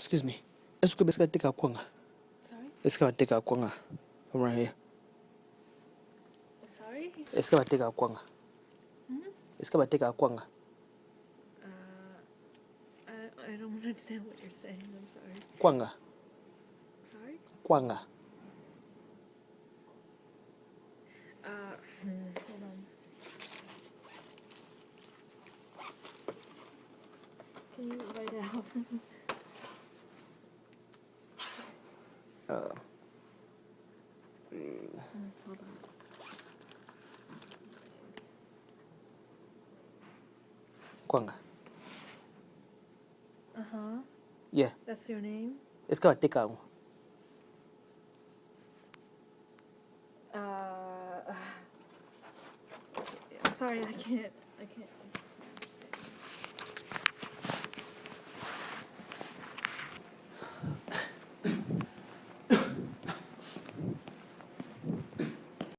Excuse me. Est-ce que basically take a kwanga? Sorry? Est-ce que va take a kwanga? Come right here. Sorry? Est-ce que va take a kwanga? Est-ce que va take a kwanga? I don't understand what you're saying. I'm sorry. Kwanga. Sorry? Kwanga. Hold on. Can you write it out? Hold on. Kwanga. Uh-huh. Yeah. That's your name? Est-ce que va take a I'm sorry, I can't.